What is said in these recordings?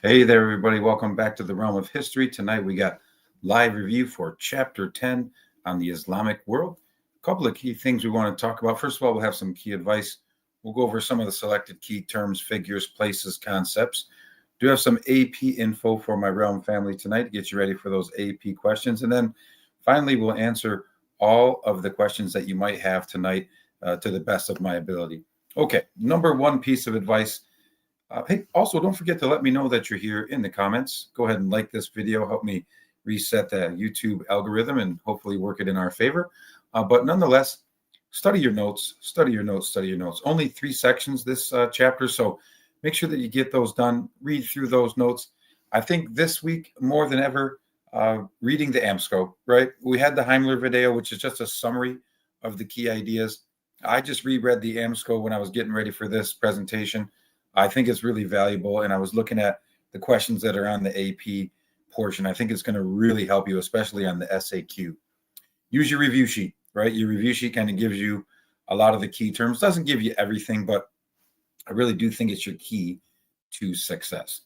Hey there, everybody. Welcome back to the Realm of History. Tonight we got live review for Chapter 10 on the Islamic world. A couple of key things we want to talk about. First of all, we'll have some key advice. We'll go over some of the selected key terms, figures, places, concepts. Do have some AP info for my Realm family tonight to get you ready for those AP questions. And then finally, we'll answer all of the questions that you might have tonight to the best of my ability. Okay, number one piece of advice. Hey, also, don't forget to let me know that you're here in the comments. Go ahead and like this video. Help me reset the YouTube algorithm and hopefully work it in our favor. But nonetheless, study your notes, study your notes, study your notes. Only 3 sections this chapter, so make sure that you get those done. Read through those notes. I think this week, more than ever, reading the AMSCO, right? We had the Heimler video, which is just a summary of the key ideas. I just reread the AMSCO when I was getting ready for this presentation. I think it's really valuable. And I was looking at the questions that are on the AP portion. I think it's going to really help you, especially on the SAQ. Use your review sheet, right? Your review sheet kind of gives you a lot of the key terms. Doesn't give you everything, but I really do think it's your key to success.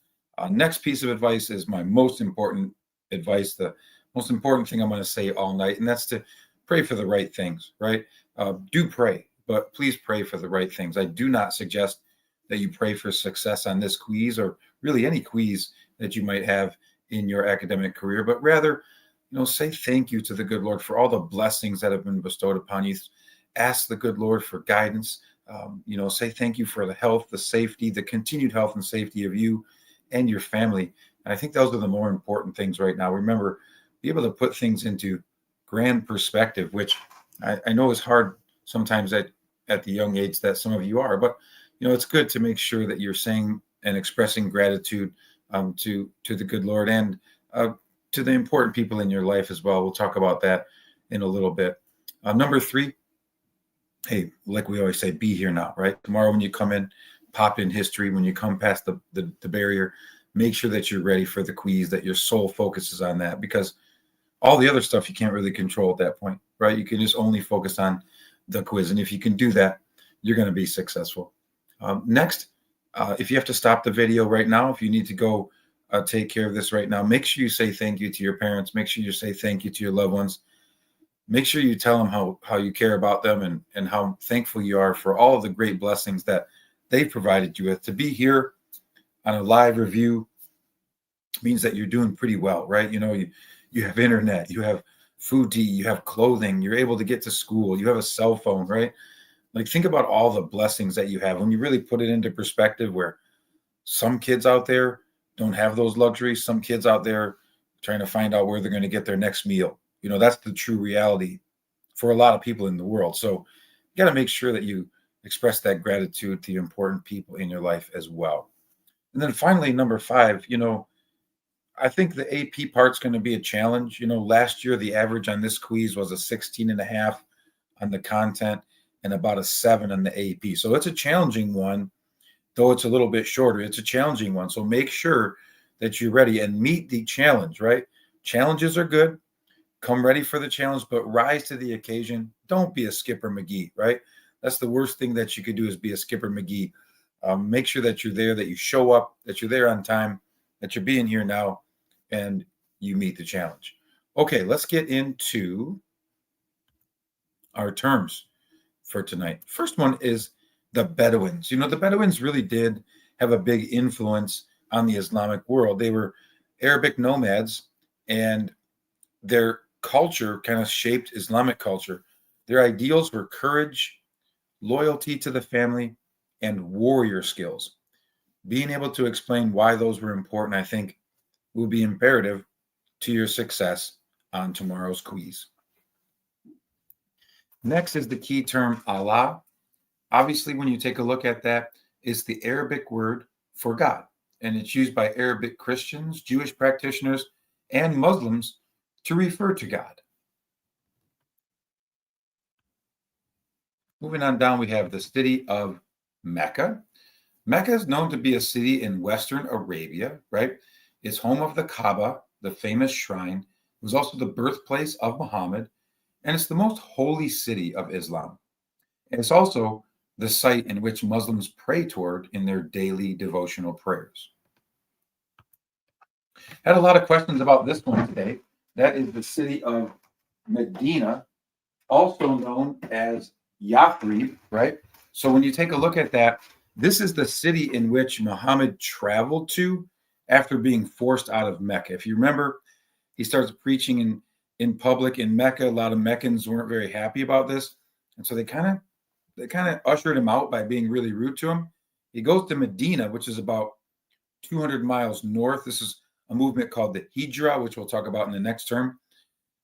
Next piece of advice is my most important advice, the most important thing I'm going to say all night, and that's to pray for the right things, right? Do pray, but please pray for the right things. I do not suggest that you pray for success on this quiz or really any quiz that you might have in your academic career, but rather, say thank you to the good Lord for all the blessings that have been bestowed upon you. Ask the good Lord for guidance. Say thank you for the health, the safety, the continued health and safety of you and your family. And I think those are the more important things right now. Remember, be able to put things into grand perspective, which I know is hard sometimes at the young age that some of you are, but it's good to make sure that you're saying and expressing gratitude to the good Lord and to the important people in your life as well. We'll talk about that in a little bit. Number 3, hey, like we always say, be here now, right? Tomorrow when you come in, pop in history. When you come past the barrier, make sure that you're ready for the quiz, that your sole focuses on that, because all the other stuff you can't really control at that point, right? You can just only focus on the quiz. And if you can do that, you're going to be successful. Next, if you have to stop the video right now, if you need to go take care of this right now, make sure you say thank you to your parents. Make sure you say thank you to your loved ones. Make sure you tell them how you care about them and how thankful you are for all of the great blessings that they've provided you with. To be here on a live review means that you're doing pretty well, right? You have internet, you have food to eat, you have clothing, you're able to get to school, you have a cell phone, right? Like, think about all the blessings that you have when you really put it into perspective, where some kids out there don't have those luxuries. Some kids out there trying to find out where they're going to get their next meal. That's the true reality for a lot of people in the world. So you got to make sure that you express that gratitude to the important people in your life as well. And then finally, number 5, I think the AP part's going to be a challenge. Last year, the average on this quiz was a 16 and a half on the content and about a 7 on the AP. So it's a challenging one, though it's a little bit shorter. It's a challenging one. So make sure that you're ready and meet the challenge, right? Challenges are good. Come ready for the challenge, but rise to the occasion. Don't be a Skipper McGee, right? That's the worst thing that you could do, is be a Skipper McGee. Make sure that you're there, that you show up, that you're there on time, that you're being here now, and you meet the challenge. Okay, let's get into our terms for tonight. First one is the Bedouins. The Bedouins really did have a big influence on the Islamic world. They were Arabic nomads, and their culture kind of shaped Islamic culture. Their ideals were courage, loyalty to the family, and warrior skills. Being able to explain why those were important, I think, will be imperative to your success on tomorrow's quiz. Next is the key term Allah. Obviously, when you take a look at that, it's the Arabic word for God, and it's used by Arabic Christians, Jewish practitioners, and Muslims to refer to God. Moving on down, we have the city of Mecca. Mecca is known to be a city in Western Arabia, right? It's home of the Kaaba, the famous shrine. It was also the birthplace of Muhammad, and it's the most holy city of Islam. And it's also the site in which Muslims pray toward in their daily devotional prayers. Had a lot of questions about this one today. That is the city of Medina, also known as Yathrib, right? So when you take a look at that, this is the city in which Muhammad traveled to after being forced out of Mecca. If you remember, he starts preaching in public in Mecca. A lot of Meccans weren't very happy about this, and so they kind of ushered him out by being really rude to him. He goes to Medina, which is about 200 miles north. This is a movement called the Hijra, which we'll talk about in the next term.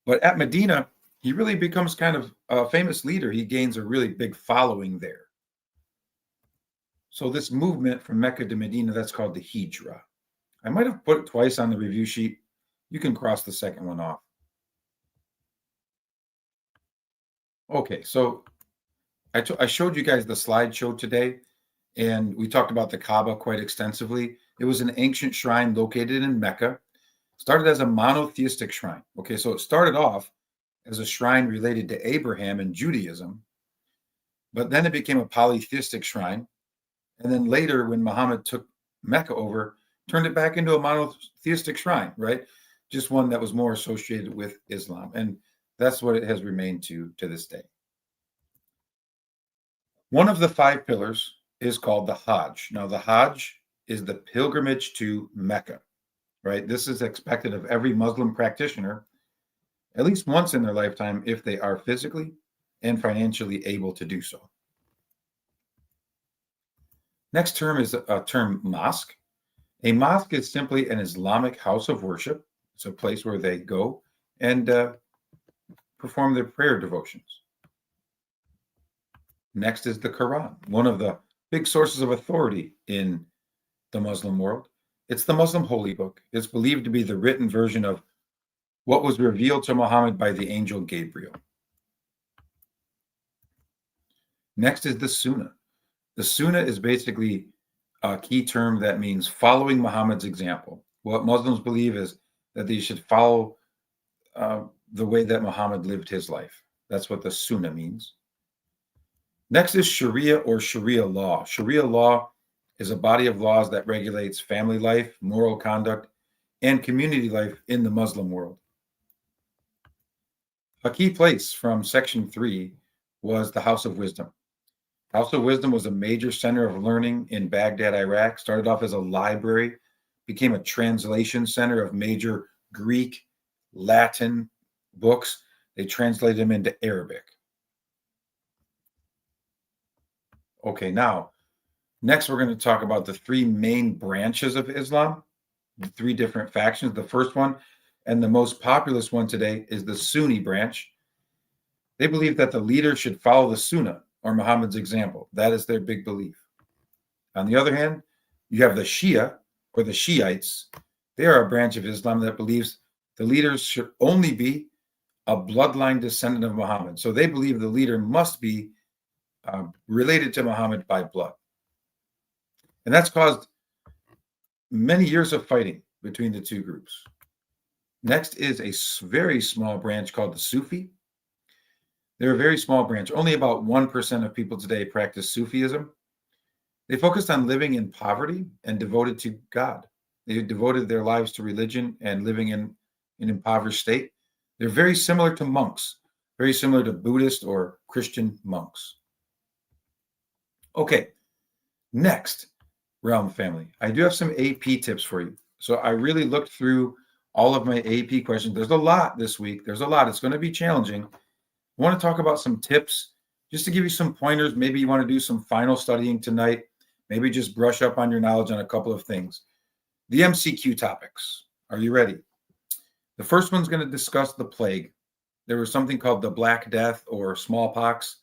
But at Medina, he really becomes kind of a famous leader. He gains a really big following there. So this movement from Mecca to Medina, that's called the Hijra. I might have put it twice on the review sheet. You can cross the second one off. Okay, so I showed you guys the slideshow today, and we talked about the Kaaba quite extensively. It was an ancient shrine located in Mecca, started as a monotheistic shrine. Okay, so it started off as a shrine related to Abraham and Judaism, but then it became a polytheistic shrine. And then later, when Muhammad took Mecca over, turned it back into a monotheistic shrine, right? Just one that was more associated with Islam. And that's what it has remained to this day. One of the five pillars is called the Hajj. Now, the Hajj is the pilgrimage to Mecca, right? This is expected of every Muslim practitioner at least once in their lifetime if they are physically and financially able to do so. Next term is a term mosque. A mosque is simply an Islamic house of worship. It's a place where they go and perform their prayer devotions. Next is the Quran, one of the big sources of authority in the Muslim world. It's the Muslim holy book. It's believed to be the written version of what was revealed to Muhammad by the angel Gabriel. Next is the Sunnah. The Sunnah is basically a key term that means following Muhammad's example. What Muslims believe is that they should follow the way that Muhammad lived his life. That's what the Sunnah means. Next is Sharia or Sharia law. Sharia law is a body of laws that regulates family life, moral conduct, and community life in the Muslim world. A key place from Section 3 was the House of Wisdom. House of Wisdom was a major center of learning in Baghdad, Iraq. Started off as a library, became a translation center of major Greek, Latin books. They translated them into Arabic. Okay, now, next we're going to talk about the three main branches of Islam, the three different factions. The first one, and the most populous one today, is the Sunni branch. They believe that the leader should follow the Sunnah or Muhammad's example. That is their big belief. On the other hand, you have the Shia or the Shiites. They are a branch of Islam that believes the leaders should only be a bloodline descendant of Muhammad. So they believe the leader must be related to Muhammad by blood. And that's caused many years of fighting between the two groups. Next is a very small branch called the Sufi. They're a very small branch. Only about 1% of people today practice Sufism. They focused on living in poverty and devoted to God. They devoted their lives to religion and living in an impoverished state. They're very similar to monks, very similar to Buddhist or Christian monks. Okay, next, realm family. I do have some AP tips for you. So I really looked through all of my AP questions. There's a lot this week. There's a lot. It's going to be challenging. I want to talk about some tips just to give you some pointers. Maybe you want to do some final studying tonight. Maybe just brush up on your knowledge on a couple of things. The MCQ topics. Are you ready? The first one's going to discuss the plague. There was something called the Black Death or smallpox.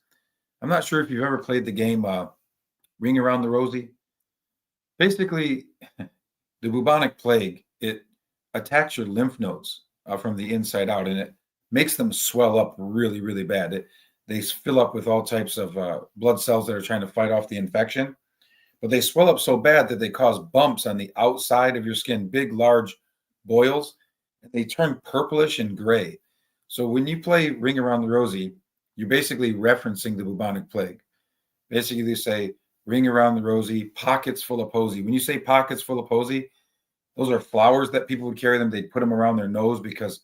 I'm not sure if you've ever played the game Ring Around the Rosie. Basically, the bubonic plague, it attacks your lymph nodes from the inside out, and it makes them swell up really, really bad. They fill up with all types of blood cells that are trying to fight off the infection, but they swell up so bad that they cause bumps on the outside of your skin, big, large boils, and they turn purplish and gray. So when you play Ring Around the Rosie, you're basically referencing the bubonic plague. Basically, they say, ring around the rosy, pockets full of posy. When you say pockets full of posy, Those are flowers that people would carry them. They'd put them around their nose because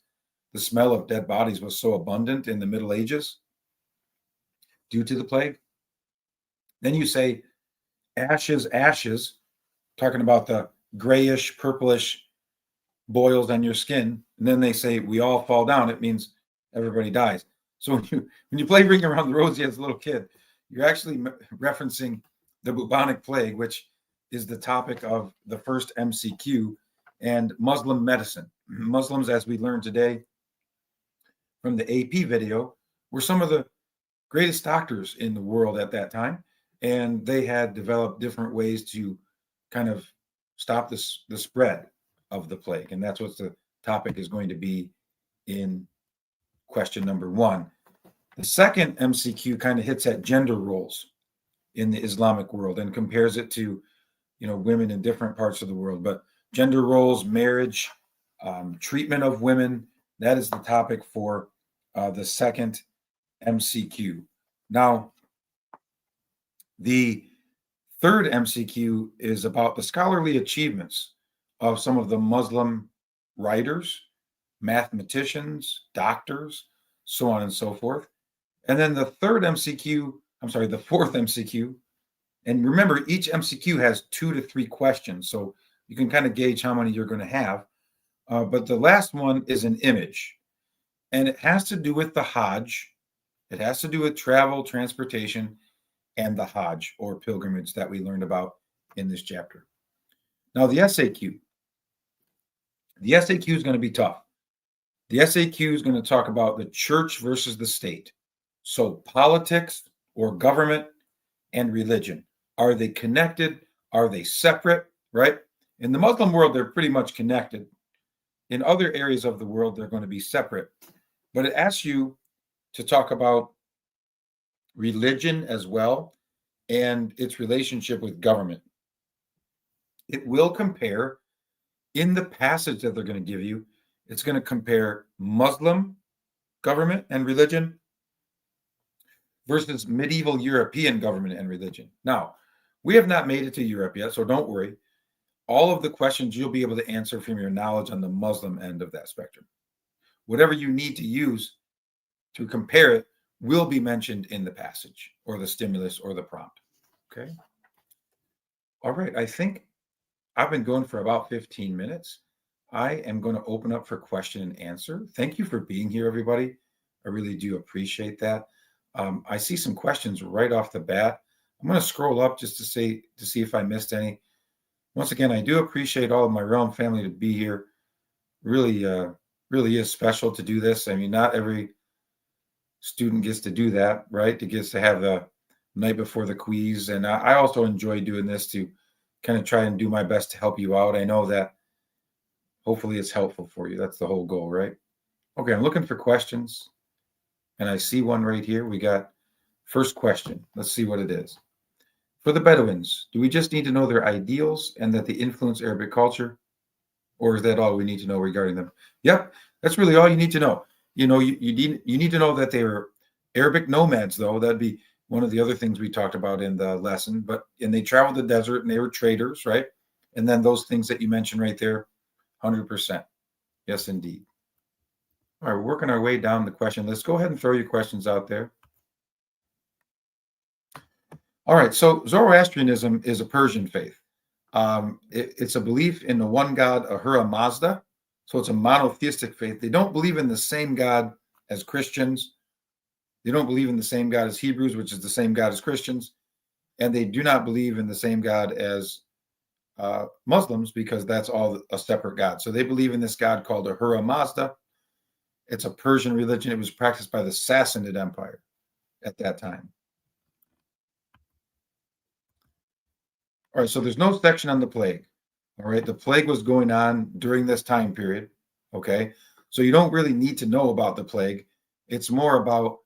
the smell of dead bodies was so abundant in the Middle Ages due to the plague. Then you say ashes, ashes, talking about the grayish, purplish boils on your skin. And then they say we all fall down. It means everybody dies. So when you play Ring Around the Rosie as a little kid, you're actually referencing the bubonic plague, which is the topic of the first MCQ, and Muslim medicine. Muslims, as we learned today from the AP video, were some of the greatest doctors in the world at that time, and they had developed different ways to kind of stop the spread of the plague. And that's what the topic is going to be in question number 1. The second MCQ kind of hits at gender roles in the Islamic world and compares it to, women in different parts of the world. But gender roles, marriage, treatment of women, that is the topic for the second MCQ. Now, the third MCQ is about the scholarly achievements of some of the Muslim writers, mathematicians, doctors, so on and so forth. And then the fourth MCQ, and remember, each MCQ has 2 to 3 questions, so you can kind of gauge how many you're going to have. But the last one is an image, and it has to do with the Hajj. It has to do with travel, transportation, and the Hajj, or pilgrimage, that we learned about in this chapter. Now, the SAQ. The SAQ is going to be tough. The SAQ is going to talk about the church versus the state. So politics or government and religion. Are they connected? Are they separate? Right? In the Muslim world, they're pretty much connected. In other areas of the world, they're going to be separate. But it asks you to talk about religion as well and its relationship with government. It will compare, in the passage that they're going to give you, it's going to compare Muslim government and religion versus medieval European government and religion. Now, we have not made it to Europe yet, so don't worry. All of the questions you'll be able to answer from your knowledge on the Muslim end of that spectrum. Whatever you need to use to compare it will be mentioned in the passage or the stimulus or the prompt. Okay. All right. I think I've been going for about 15 minutes. I am going to open up for question and answer. Thank you for being here, everybody. I really do appreciate that. I see some questions right off the bat. I'm going to scroll up just to see if I missed any. Once again, I do appreciate all of my Realm family to be here. Really is special to do this. I mean, not every student gets to do that, right? It gets to have the night before the quiz. And I also enjoy doing this to kind of try and do my best to help you out. I know that hopefully it's helpful for you. That's the whole goal, right? Okay, I'm looking for questions. And I see one right here. We got first question. Let's see what it is. For the Bedouins, do we just need to know their ideals and that they influence Arabic culture? Or is that all we need to know regarding them? Yep, that's really all you need to know. You need to know that they were Arabic nomads, though. That'd be one of the other things we talked about in the lesson. And they traveled the desert and they were traders, right? And then those things that you mentioned right there, 100%. Yes, indeed. All right, we're working our way down the question list. Go ahead and throw your questions out there. All right, so Zoroastrianism is a Persian faith. It's a belief in the one God, Ahura Mazda. So it's a monotheistic faith. They don't believe in the same God as Christians. They don't believe in the same God as Hebrews, which is the same God as Christians. And they do not believe in the same God as Muslims, because that's all a separate God. So they believe in this God called Ahura Mazda. It's a Persian religion. It was practiced by the Sassanid Empire at that time. All right, so there's no section on the plague. All right, the plague was going on during this time period. Okay, so you don't really need to know about the plague. It's more about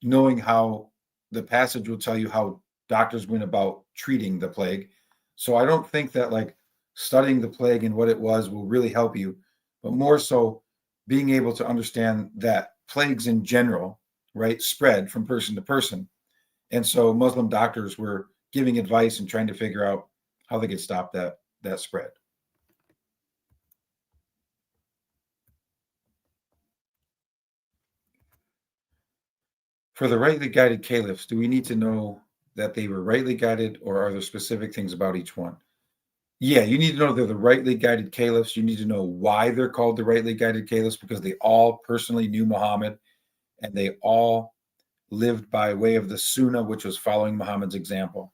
knowing how the passage will tell you how doctors went about treating the plague. So I don't think that like studying the plague and what it was will really help you, but more so being able to understand that plagues in general, right, spread from person to person. And so Muslim doctors were giving advice and trying to figure out how they could stop that spread. For the rightly guided caliphs, do we need to know that they were rightly guided, or are there specific things about each one? Yeah, you need to know they're the rightly guided caliphs. You need to know why they're called the rightly guided caliphs, because they all personally knew Muhammad and they all lived by way of the Sunnah, which was following Muhammad's example.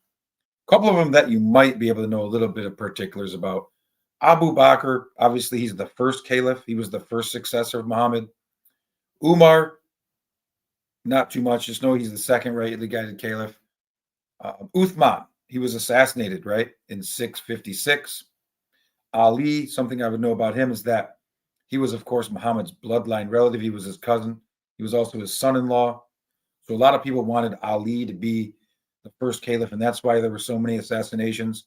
A couple of them that you might be able to know a little bit of particulars about. Abu Bakr, obviously, he's the first caliph. He was the first successor of Muhammad. Umar, not too much. Just know he's the second rightly guided caliph. Uthman, he was assassinated, right, in 656. Ali, something I would know about him is that he was, of course, Muhammad's bloodline relative. He was his cousin. He was also his son in law. So a lot of people wanted Ali to be the first caliph, and that's why there were so many assassinations.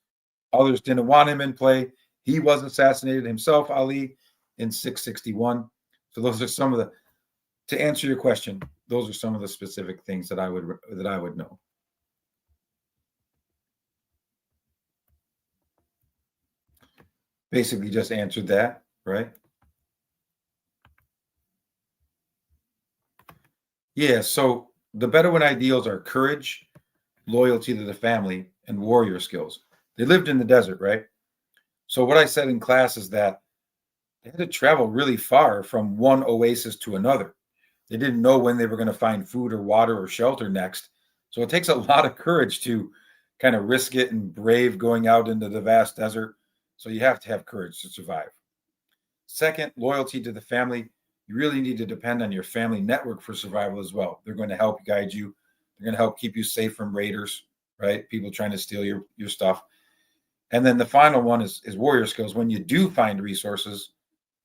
Others didn't want him in play. He was assassinated himself, Ali, in 661. So those are some of the, to answer your question, those are some of the specific things that I would know. Basically just answered that, right? Yeah, so the Bedouin ideals are courage, loyalty to the family, and warrior skills. They lived in the desert, right? So what I said in class is that they had to travel really far from one oasis to another. They didn't know when they were going to find food or water or shelter next. So it takes a lot of courage to kind of risk it and brave going out into the vast desert. So you have to have courage to survive. Second, loyalty to the family. You really need to depend on your family network for survival as well. They're going to help guide you. They're going to help keep you safe from raiders, right? People trying to steal your stuff. And then the final one is warrior skills. When you do find resources,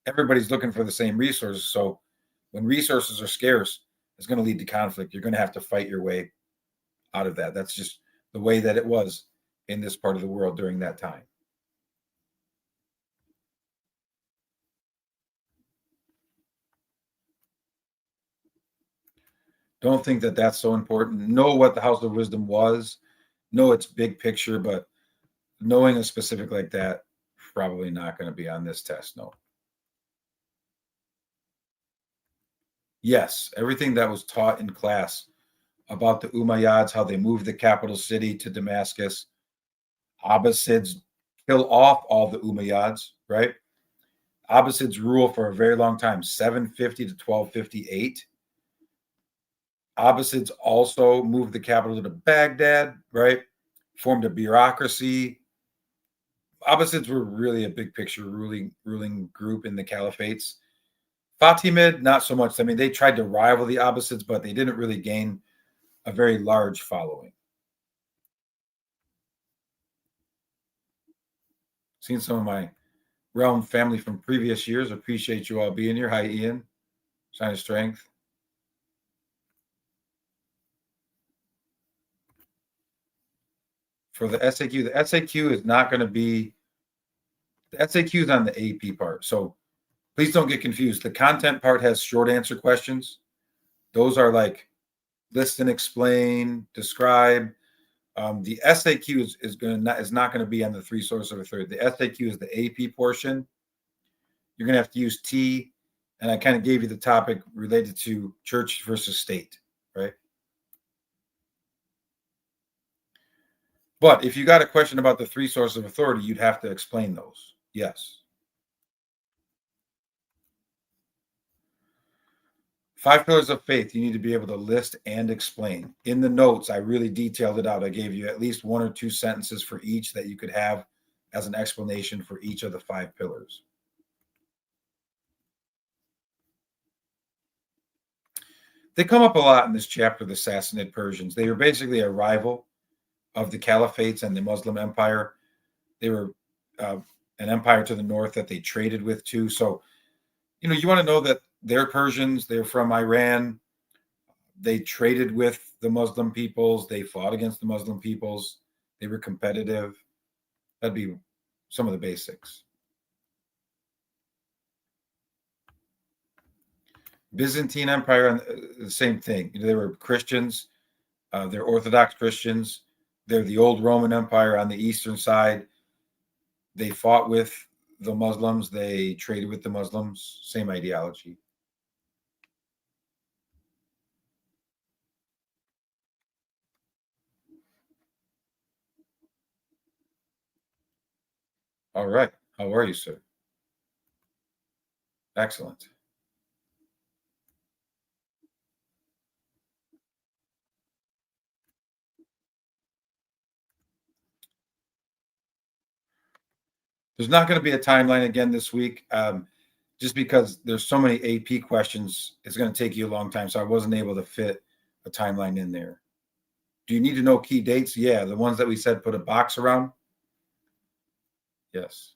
everybody's looking for the same resources. So when resources are scarce, it's going to lead to conflict. You're going to have to fight your way out of that. That's just the way that it was in this part of the world during that time. Don't think that that's so important. Know what the House of Wisdom was. Know its big picture, but knowing a specific like that, probably not going to be on this test. No. Yes, everything that was taught in class about the Umayyads, how they moved the capital city to Damascus. Abbasids kill off all the Umayyads, right? Abbasids rule for a very long time, 750 to 1258. Abbasids also moved the capital to Baghdad, right? Formed a bureaucracy. Abbasids were really a big picture ruling group in the caliphates. Fatimid, not so much. I mean, they tried to rival the Abbasids, but they didn't really gain a very large following. Seen some of my realm family from previous years. Appreciate you all being here. Hi, Ian. Sign of strength. For the SAQ is not going to be, the SAQ is on the AP part. So please don't get confused. The content part has short answer questions. Those are like list and explain, describe. The SAQ is not going to be on the three sources of authority. The SAQ is the AP portion. You're going to have to use T, and I kind of gave you the topic related to church versus state, right? But if you got a question about the three sources of authority, you'd have to explain those. Yes. 5 pillars of faith, you need to be able to list and explain. In the notes, I really detailed it out. I gave you at least one or two sentences for each that you could have as an explanation for each of the 5 pillars. They come up a lot in this chapter, the Sassanid Persians. They were basically a rival of the caliphates and the Muslim empire. They were an empire to the north that they traded with too. So, you want to know that they're Persians, they're from Iran. They traded with the Muslim peoples, they fought against the Muslim peoples, they were competitive. That'd be some of the basics. Byzantine Empire, the same thing. They were Christians. They're Orthodox Christians. They're the old Roman Empire on the eastern side. They fought with the Muslims. They traded with the Muslims. Same ideology. All right. How are you, sir? Excellent. There's not going to be a timeline again this week, just because there's so many AP questions. It's going to take you a long time, so I wasn't able to fit a timeline in there. Do you need to know key dates? Yeah, the ones that we said put a box around. Yes.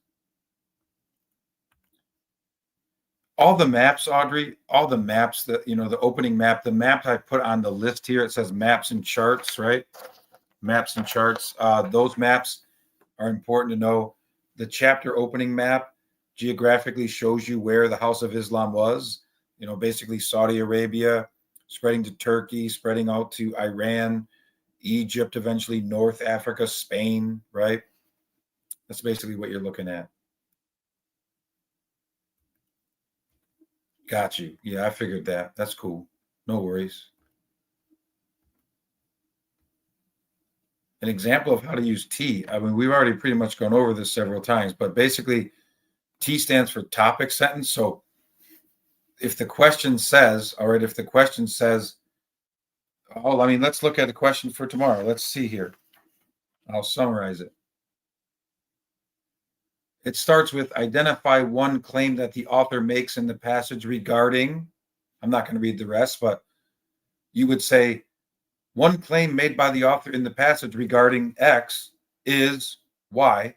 All the maps, Audrey, all the maps that, the opening map, the map I put on the list here, it says maps and charts, right? Maps and charts. Those maps are important to know. The chapter opening map geographically shows you where the House of Islam was, basically Saudi Arabia, spreading to Turkey, spreading out to Iran, Egypt, eventually North Africa, Spain, right? That's basically what you're looking at. Got you. Yeah, I figured that. That's cool. No worries. An example of how to use T. I mean, we've already pretty much gone over this several times, but basically, T stands for topic sentence. So if the question says, all right, if the question says, oh, I mean, let's look at the question for tomorrow. Let's see here. I'll summarize it. It starts with identify one claim that the author makes in the passage regarding, I'm not going to read the rest, but you would say, one claim made by the author in the passage regarding X is Y.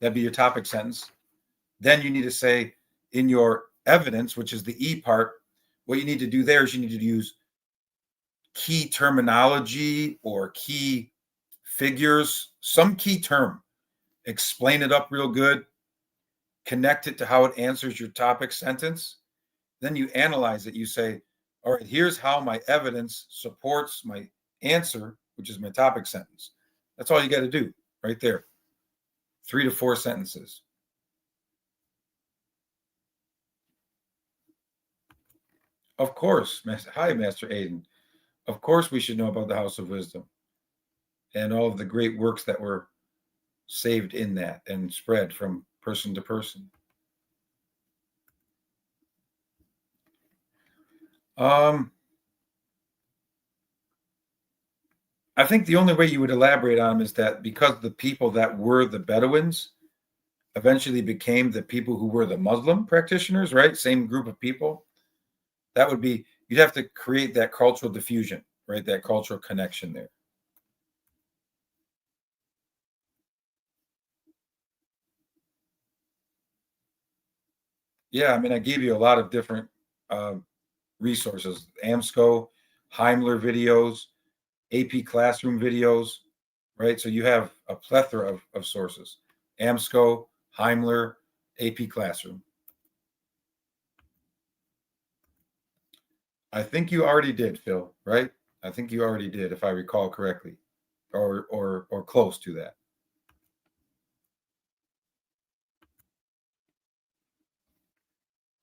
That'd be your topic sentence. Then you need to say in your evidence, which is the E part, what you need to do there is you need to use key terminology or key figures, some key term, explain it up real good, connect it to how it answers your topic sentence. Then you analyze it. You say, all right, here's how my evidence supports my answer, which is my topic sentence. That's all you got to do right there. 3 to 4 sentences. Of course, hi, Master Aiden. Of course, we should know about the House of Wisdom and all of the great works that were saved in that and spread from person to person. I think the only way you would elaborate on them is that because the people that were the Bedouins eventually became the people who were the Muslim practitioners, right? Same group of people. That would be, you'd have to create that cultural diffusion, right? That cultural connection there. Yeah, I mean, I gave you a lot of different resources: AMSCO, Heimler videos, AP Classroom videos, right? So you have a plethora of sources: AMSCO, Heimler, AP Classroom. I think you already did, Phil, right? I think you already did, if I recall correctly, or close to that.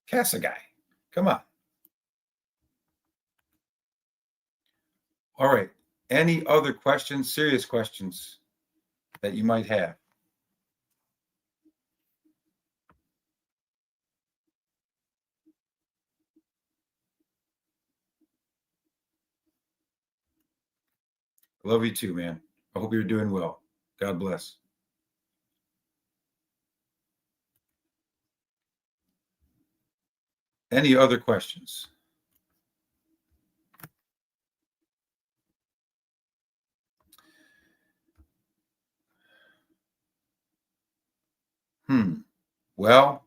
Casa guy, come on. All right. Any other questions, serious questions that you might have? Love you too, man. I hope you're doing well. God bless. Any other questions? Well,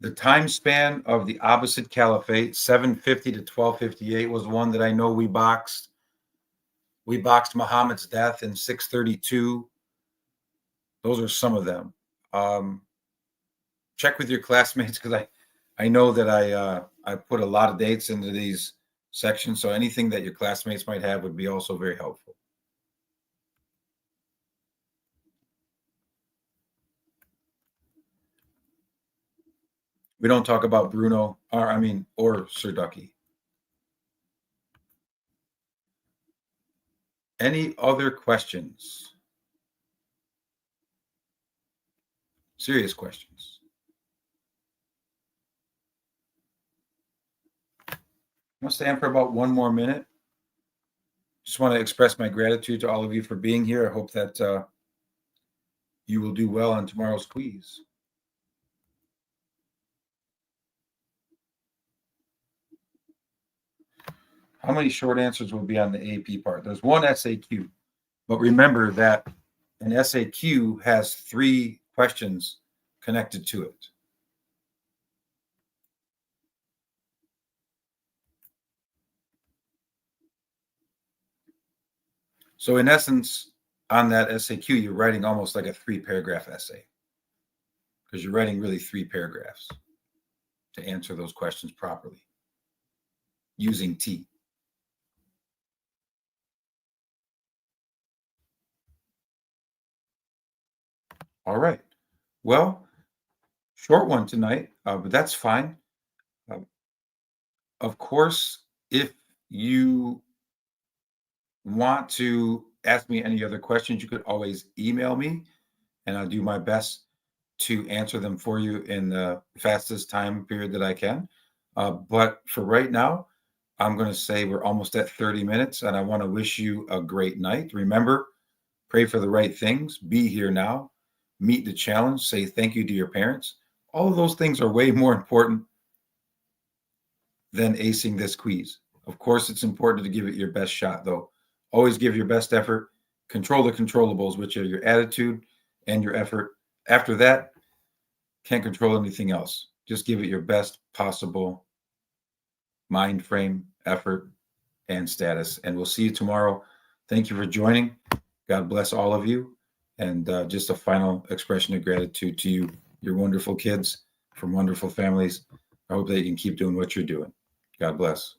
the time span of the Abbasid Caliphate, 750 to 1258, was one that I know we boxed. We boxed Muhammad's death in 632. Those are some of them. Check with your classmates because I know that I put a lot of dates into these sections. So anything that your classmates might have would be also very helpful. We don't talk about Bruno, or Sir Ducky. Any other questions? Serious questions. I'm going to stand for about 1 more minute. Just want to express my gratitude to all of you for being here. I hope that you will do well on tomorrow's quiz. How many short answers will be on the AP part? There's one SAQ, but remember that an SAQ has 3 questions connected to it. So in essence, on that SAQ, you're writing almost like a 3-paragraph essay because you're writing really 3 paragraphs to answer those questions properly using T. All right. Well, short one tonight, but that's fine. Of course, if you want to ask me any other questions, you could always email me, and I'll do my best to answer them for you in the fastest time period that I can. But for right now, I'm going to say we're almost at 30 minutes, and I want to wish you a great night. Remember, pray for the right things, be here now, meet the challenge, say thank you to your parents. All of those things are way more important than acing this quiz. Of course, it's important to give it your best shot, though. Always give your best effort. Control the controllables, which are your attitude and your effort. After that, can't control anything else. Just give it your best possible mind frame, effort, and status. And we'll see you tomorrow. Thank you for joining. God bless all of you. And just a final expression of gratitude to you, your wonderful kids from wonderful families. I hope that you can keep doing what you're doing. God bless.